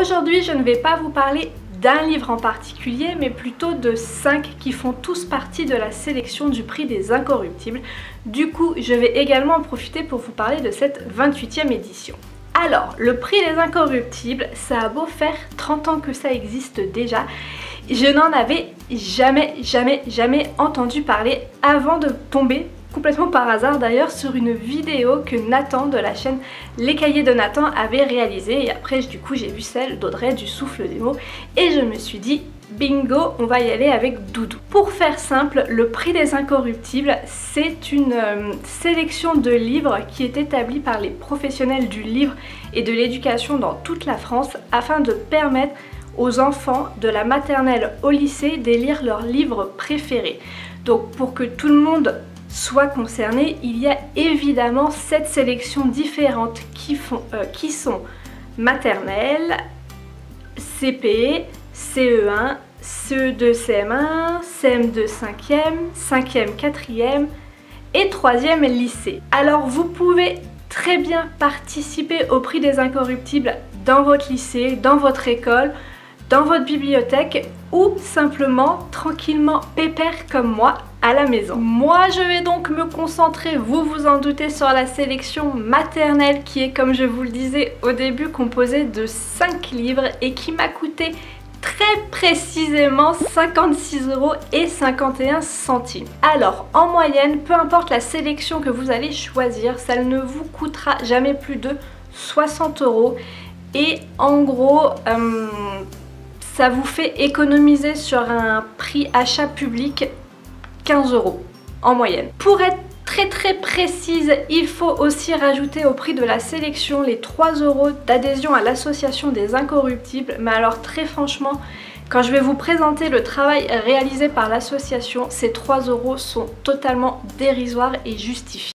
Aujourd'hui, je ne vais pas vous parler d'un livre en particulier, mais plutôt de 5 qui font tous partie de la sélection du prix des Incorruptibles. Du coup, je vais également en profiter pour vous parler de cette 28e édition. Alors, le prix des Incorruptibles, ça a beau faire 30 ans que ça existe déjà, je n'en avais jamais entendu parler avant de tomber complètement par hasard d'ailleurs sur une vidéo que Nathan de la chaîne Les Cahiers de Nathan avait réalisée, et après du coup j'ai vu celle d'Audrey du Souffle des mots et je me suis dit bingo, on va y aller avec Doudou. Pour faire simple, le prix des Incorruptibles, c'est une sélection de livres qui est établie par les professionnels du livre et de l'éducation dans toute la France afin de permettre aux enfants de la maternelle au lycée d'élire leurs livres préférés. Donc pour que tout le monde soit concerné, il y a évidemment 7 sélections différentes qui sont maternelle, CP, CE1, CE2, CM1, CM2, 5e, 5e, 4e et 3e lycée. Alors vous pouvez très bien participer au prix des Incorruptibles dans votre lycée, dans votre école, dans votre bibliothèque ou simplement tranquillement pépère comme moi à la maison. Moi je vais donc me concentrer, vous vous en doutez, sur la sélection maternelle qui est, comme je vous le disais au début, composée de 5 livres et qui m'a coûté très précisément 56,51 €. Alors en moyenne, peu importe la sélection que vous allez choisir, ça ne vous coûtera jamais plus de 60 € et en gros ça vous fait économiser sur un prix achat public 15 € en moyenne. Pour être très précise, il faut aussi rajouter au prix de la sélection les 3 € d'adhésion à l'association des Incorruptibles. Mais alors très franchement, quand je vais vous présenter le travail réalisé par l'association, ces 3 € sont totalement dérisoires et justifiés.